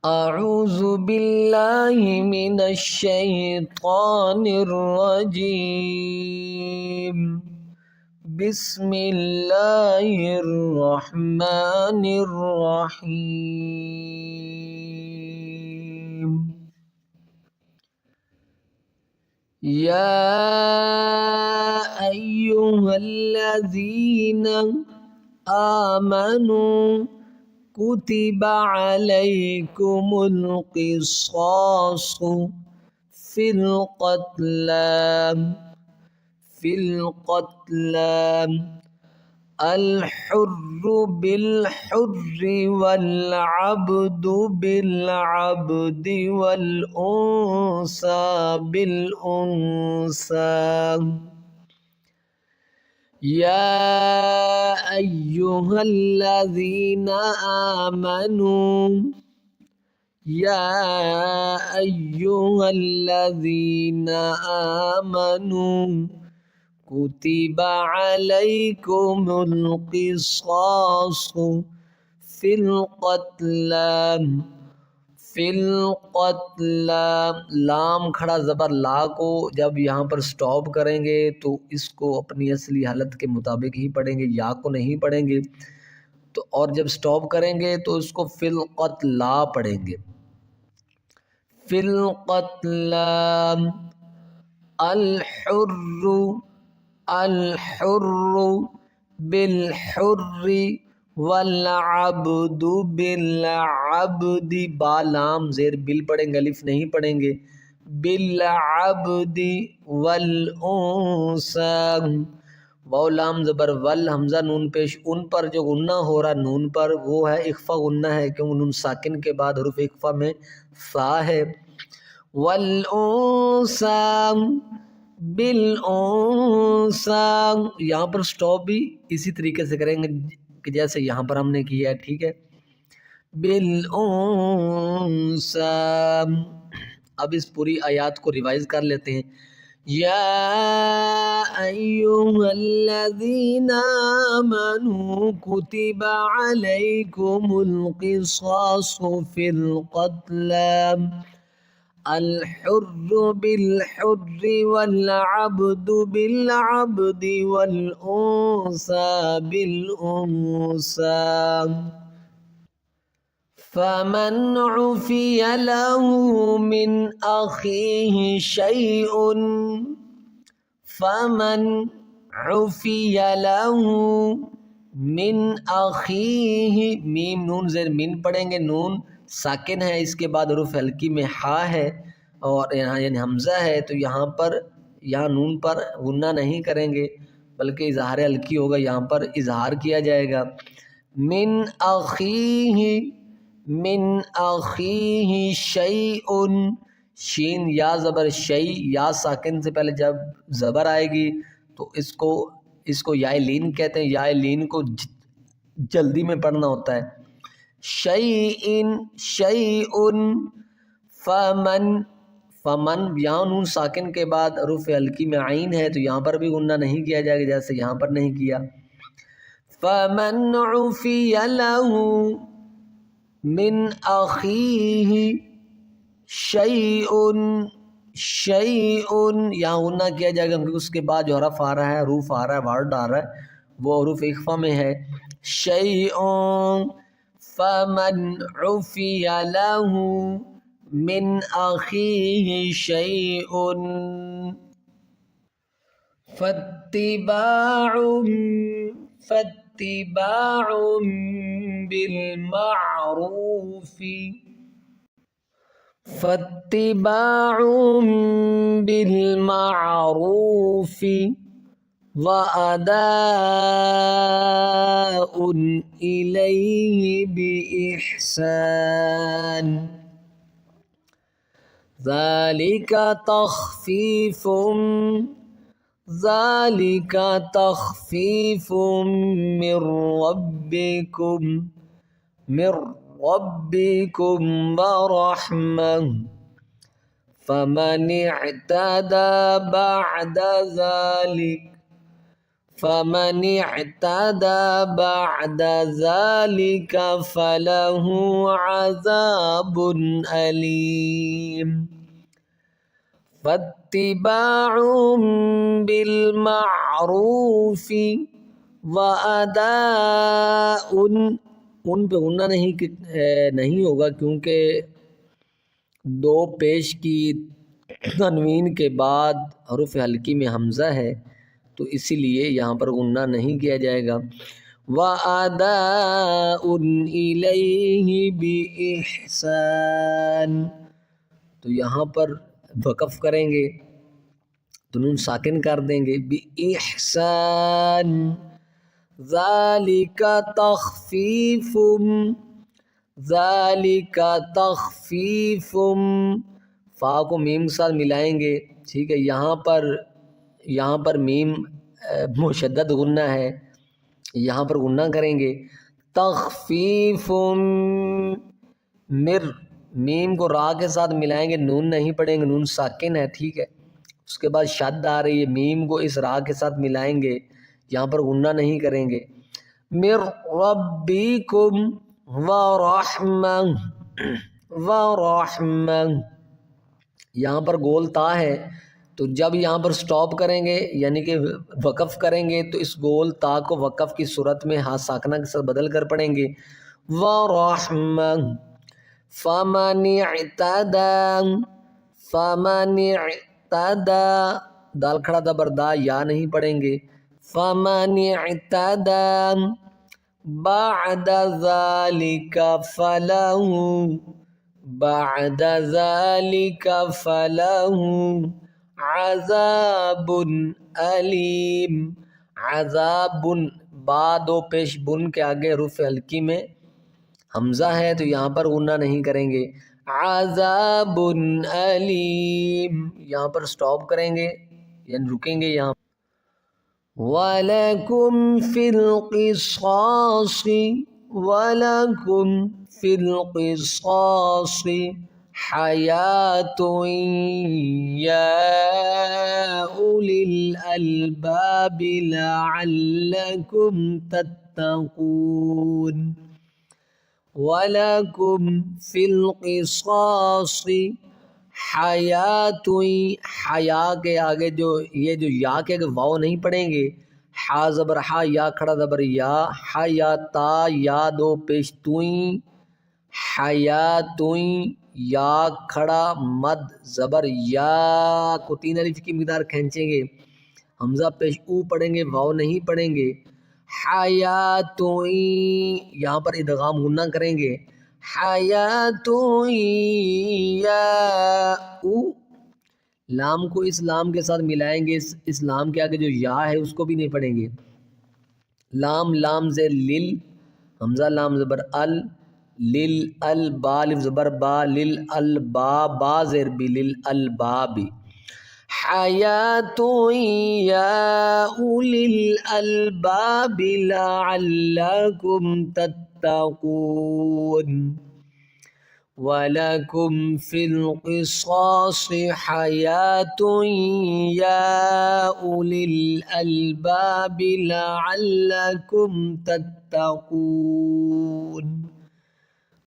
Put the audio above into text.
اعوذ باللہ من الشیطان الرجیم بسم اللہ الرحمن الرحیم یا ایہا الذین آمنوا كتب عليكم القصاص في القتلى الحر بالحر والعبد بالعبد والأنثى بالأنثى يا أيها الذين آمنوا كتب عليكم القصاص في القتلى لام کھڑا زبر لا کو جب یہاں پر سٹاپ کریں گے تو اس کو اپنی اصلی حالت کے مطابق ہی پڑھیں گے، یا کو نہیں پڑھیں گے تو، اور جب سٹاپ کریں گے تو اس کو فی القتلى پڑھیں گے. فی القتلى الحر بالحر والعبد بالعبد، با لام زیر بل پڑھیں گے، الف نہیں پڑھیں گے. بالعبد والانثى، واو لام زبر ول حمزہ نون پیش، ان پر جو غنہ ہو رہا نون پر وہ ہے اخفا غنہ ہے، کیوں نون ساکن کے بعد حروف اخفا میں فا ہے. والانثى بالانثى، یہاں پر سٹاپ بھی اسی طریقے سے کریں گے کہ جیسے یہاں پر ہم نے کیا ہے، ٹھیک ہے. بالانثى. اب اس پوری آیات کو ریوائز کر لیتے ہیں. یا ایھا الذین آمنوا کتب علیکم القصاص فی القتلى الحر بالحر والعبد بالعبد والأنثى بالأنثى فمن عفي له من أخيه شيء من أخيه، میم نون زیر من پڑھیں گے، نون ساکن ہے، اس کے بعد حروف ہلکی میں ہا ہے اور یعنی حمزہ ہے، تو یہاں پر یہاں نون پر غنہ نہیں کریں گے بلکہ اظہار ہلکی ہوگا، یہاں پر اظہار کیا جائے گا. من اخیہ شیء، شین یا زبر شیء، یا ساکن سے پہلے جب زبر آئے گی تو اس کو یا لین کہتے ہیں، یا لین کو جلدی میں پڑھنا ہوتا ہے. شیء فمن یہاں نون ساکن کے بعد حروف ہلکی میں عین ہے تو یہاں پر بھی غنہ نہیں کیا جائے گا جیسے یہاں پر نہیں کیا. فمن عفی له من اخیہ شیء، یہاں غنہ کیا جائے گا کیونکہ اس کے بعد جو حرف آ رہا ہے، حروف آ رہا ہے، ورڈ آ رہا ہے، وہ حروف اخفا میں ہے. شیء فمن عفی له من اخیہ شیء فاتباع بالمعروف وأداء إليه بإحسان ذلك تخفيف من ربكم ورحمة فمن اعتدى بعد ذلك فمن اعتدى بعد ذلك فله عذاب أليم فاتباع بالمعروف وأداء، ان پہ غنہ نہیں ہوگا کیونکہ دو پیش کی تنوین کے بعد حروف حلقی میں حمزہ ہے، تو اسی لیے یہاں پر غنہ نہیں کیا جائے گا۔ وَأَدَاءٌ إِلَيْهِ بِإِحْسَانٍ، تو یہاں پر وقف کریں گے تو نون ساکن کر دیں گے، بِإِحْسَانٍ ذَلِكَ تَخْفِيفٌ، ذَلِكَ تَخْفِيفٌ، فا کو میم کے ساتھ ملائیں گے، ٹھیک ہے، یہاں پر میم مشدد غنہ ہے، یہاں پر غنہ کریں گے، تخفیف مر، میم کو را کے ساتھ ملائیں گے، نون نہیں پڑھیں گے، نون ساکن ہے، ٹھیک ہے، اس کے بعد شد آ رہی ہے، میم کو اس را کے ساتھ ملائیں گے، یہاں پر غنہ نہیں کریں گے، مر ربکم ورحمہ، ورحمہ، یہاں پر گول تا ہے، تو جب یہاں پر سٹاپ کریں گے یعنی کہ وقف کریں گے تو اس گول تا کو وقف کی صورت میں ہاتھ ساکنہ کے ساتھ بدل کر پڑھیں گے، وَرَحْمَةٌ فَمَنِ اعْتَدَى، فَمَنِ اعْتَدَى، دال کھڑا زبر دا، یا نہیں پڑھیں گے، فَمَنِ اعْتَدَى بَعْدَ ذَلِكَ فَلَهُ، بعد ذلك فله عذاب علیم، عذاب، با دو پیش بن کے آگے حروف حلقی میں حمزہ ہے تو یہاں پر غنہ نہیں کریں گے، عذاب علیم، یہاں پر سٹاپ کریں گے یعنی رکیں گے یہاں، وَلَكُمْ فِي الْقِصَاصِ، وَلَكُمْ فِي الْقِصَاصِ حَيَاةٌ يَا أُولِي الْأَلْبَابِ لَعَلَّكُمْ تَتَّقُونَ، وَلَكُمْ فِي الْقِصَاصِ حَيَاةٌ، حیا کے آگے جو یہ جو یا کے آگے واو نہیں پڑھیں گے، حا زبر حا، یا کھڑا زبر یا، حیاتا، یا دو پیش توئیں، حیاتوئیں، یا کھڑا مد زبر یا کو تین الف کی مقدار کھینچیں گے، حمزہ پیش او پڑھیں گے، واو نہیں پڑھیں گے، حیاتوئیں، یہاں پر ادغام غنہ کریں گے، حیاتوئیں یا او، لام کو اس لام کے ساتھ ملائیں گے، اس لام کے آگے جو یا ہے اس کو بھی نہیں پڑھیں گے، لام لام زیر لل، حمزہ لام زبر ال، لل ال، با الف زبر با، لل ال با، با زیر بی، لل ال با بی، حیات یا اولی الالباب لعلکم تتقون، وَلَكُمْ فِي الْقِصَاصِ حَيَاةٌ يَا أُولِي الْأَلْبَابِ لَعَلَّكُمْ تَتَّقُونَ۔